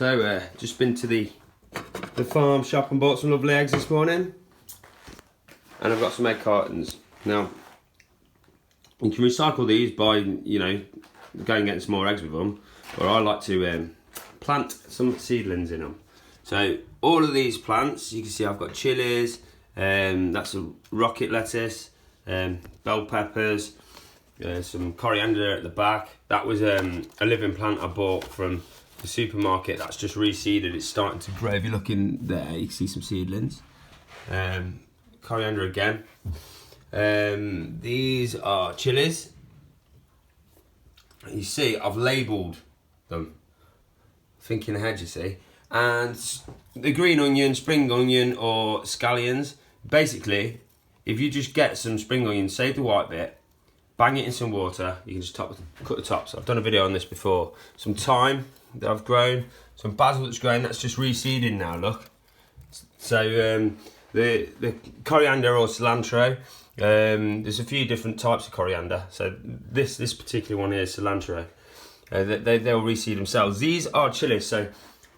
So, just been to the farm shop and bought some lovely eggs this morning. And I've got some egg cartons. Now, you can recycle these by, you know, going and getting some more eggs with them. Or I like to plant some seedlings in them. So, all of these plants, you can see I've got chilies, that's a rocket lettuce, bell peppers, some coriander at the back. That was a living plant I bought from the supermarket that's just reseeded. It's starting to grow. If you look in there, you can see some seedlings. Coriander again. These are chilies. You see, I've labelled them. Thinking ahead, you see. And the green onion, spring onion, or scallions. Basically, if you just get some spring onion, save the white bit, bang it in some water. You can just cut the tops. I've done a video on this before. Some thyme that I've grown, some basil that's grown. That's just reseeding now. Look. So the coriander or cilantro. There's a few different types of coriander. So this particular one here is cilantro. They'll reseed themselves. These are chilies. So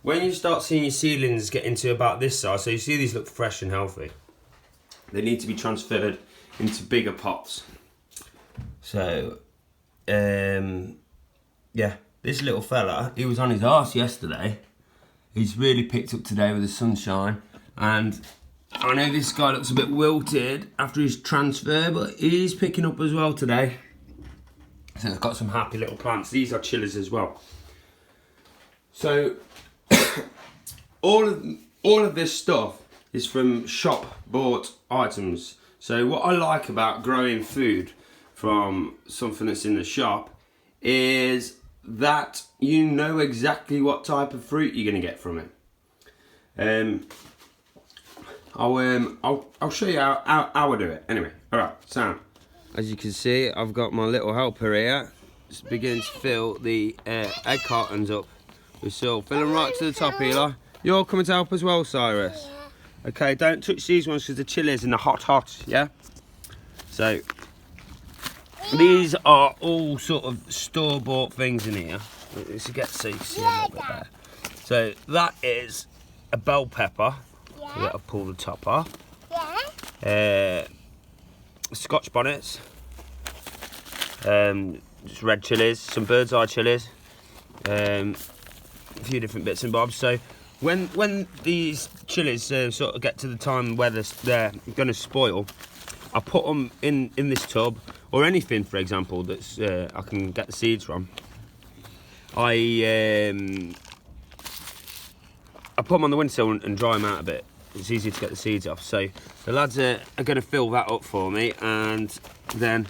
when you start seeing your seedlings get into about this size, so you see these look fresh and healthy, they need to be transferred into bigger pots. So, yeah, this little fella, he was on his arse yesterday. He's really picked up today with the sunshine. And I know this guy looks a bit wilted after his transfer, but he's picking up as well today. So I've got some happy little plants. These are chilies as well. So, all of this stuff is from shop bought items. So what I like about growing food from something that's in the shop is that you know exactly what type of fruit you're going to get from it. I'll show you how I do it. Anyway, all right, Sam. As you can see, I've got my little helper here. Just beginning to fill the egg cartons up with soil. Fill them right to the top, Eli. You're coming to help as well, Cyrus. Yeah. Okay, don't touch these ones because the chilies and the hot, yeah? So, these are all sort of store-bought things in here. Let's get so you can see a little bit there. So, that is a bell pepper. Yeah. So I'll pull the top off. Yeah. Scotch bonnets. Just red chilies, some bird's eye chilies. A few different bits and bobs. So, when these chilies sort of get to the time where they're going to spoil, I put them in this tub, or anything, for example, that's I can get the seeds from. I put them on the windowsill and dry them out a bit. It's easy to get the seeds off. So the lads are going to fill that up for me, and then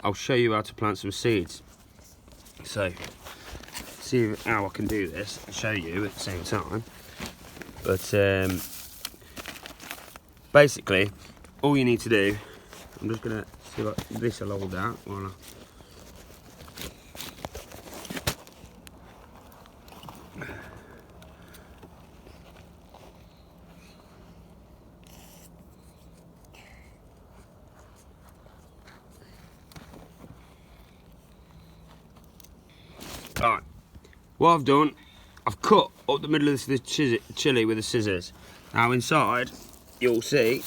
I'll show you how to plant some seeds. So, see how I can do this and show you at the same time. But basically, all you need to do, I'm just going to see what this will hold out while Alright, what I've done, I've cut up the middle of this chili with the scissors. Now inside, you'll see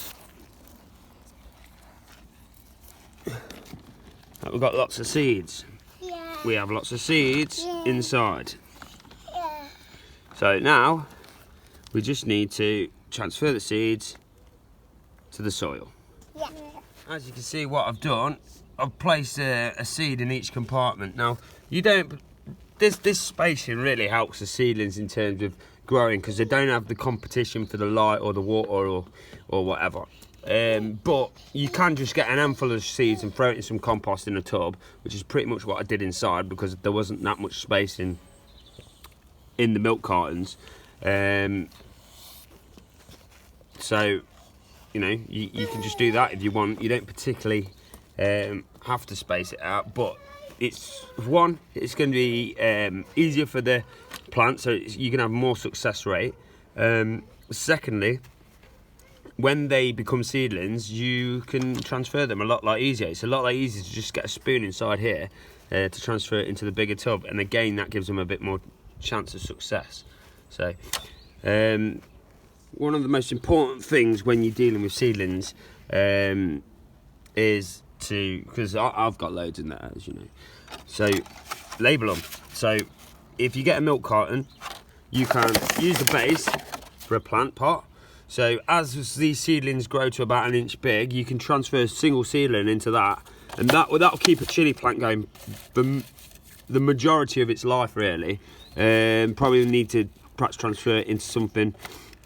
that we've got lots of seeds. Yeah. We have lots of seeds inside. Yeah. So now, we just need to transfer the seeds to the soil. Yeah. As you can see what I've done, I've placed a seed in each compartment. Now, you don't... This spacing really helps the seedlings in terms of growing because they don't have the competition for the light or the water or whatever. But you can just get an handful of seeds and throw it in some compost in a tub, which is pretty much what I did inside because there wasn't that much space in the milk cartons. So, you know, you can just do that if you want. You don't particularly have to space it out, but it's going to be easier for the plant, so you can have more success rate. Secondly, when they become seedlings, you can transfer them a lot easier. It's a lot easier to just get a spoon inside here to transfer it into the bigger tub, and again that gives them a bit more chance of success. So one of the most important things when you're dealing with seedlings is to, because I've got loads in there, as you know, so label them. So if you get a milk carton, you can use the base for a plant pot. So as these seedlings grow to about 1 inch big, you can transfer a single seedling into that, and that'll keep a chili plant going the majority of its life, really. Probably need to perhaps transfer it into something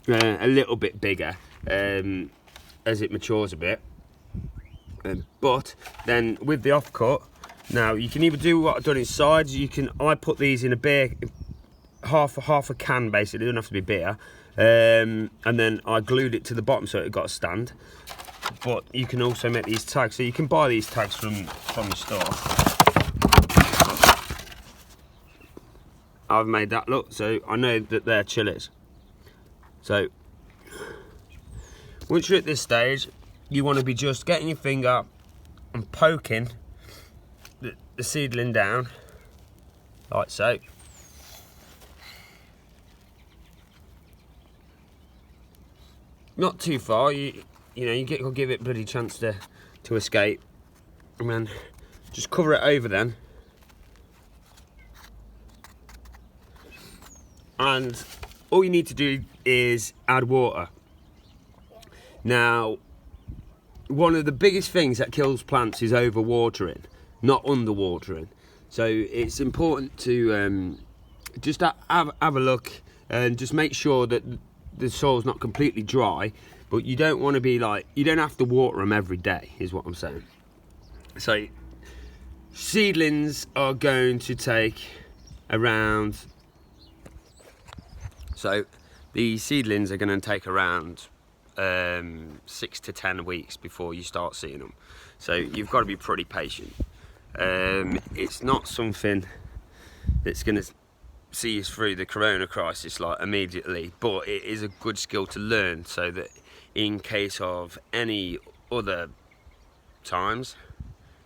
a little bit bigger as it matures a bit. But then with the offcut, now you can either do what I've done inside. I put these in a beer, half a can basically. It doesn't have to be beer. And then I glued it to the bottom so it got a stand. But you can also make these tags. So you can buy these tags from the store. I've made that look, so I know that they're chilies. So once you're at this stage, you want to be just getting your finger and poking the seedling down, like so. Not too far. You will give it a bloody chance to escape, and then just cover it over then. And all you need to do is add water. Now, one of the biggest things that kills plants is overwatering, not underwatering. So it's important to just have a look and just make sure that the soil's not completely dry, but you don't want to be like, you don't have to water them every day, is what I'm saying. So seedlings are going to take around, so the seedlings are going to take around 6 to 10 weeks before you start seeing them. So you've got to be pretty patient. It's not something that's going to see us through the corona crisis like immediately, but it is a good skill to learn, so that in case of any other times,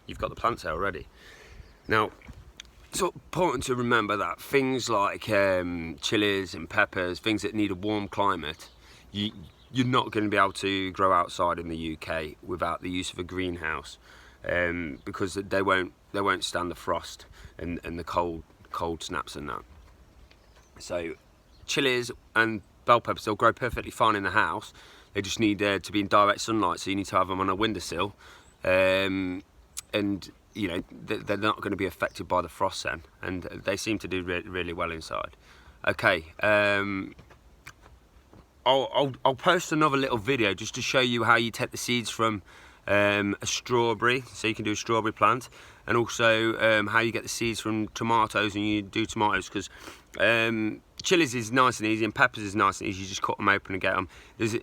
you've got the plants there already. Now, it's important to remember that things like chilies and peppers, things that need a warm climate, you're not going to be able to grow outside in the UK without the use of a greenhouse, because they won't stand the frost and the cold snaps and that. So chilies and bell peppers, they'll grow perfectly fine in the house. They just need to be in direct sunlight, so you need to have them on a windowsill, and you know they're not going to be affected by the frost then, and they seem to do really well inside. Okay, I'll post another little video just to show you how you take the seeds from a strawberry, so you can do a strawberry plant, and also how you get the seeds from tomatoes and you do tomatoes, because chilies is nice and easy and peppers is nice and easy. You just cut them open and get them. There's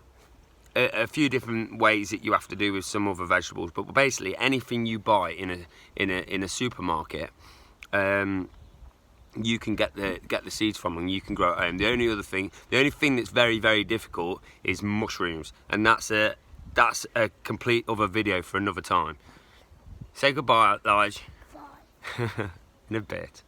a few different ways that you have to do with some other vegetables, but basically anything you buy in a supermarket, you can get the seeds from, and you can grow at home. The only thing that's very difficult is mushrooms, and that's a complete other video for another time. Say goodbye, Lige. In a bit.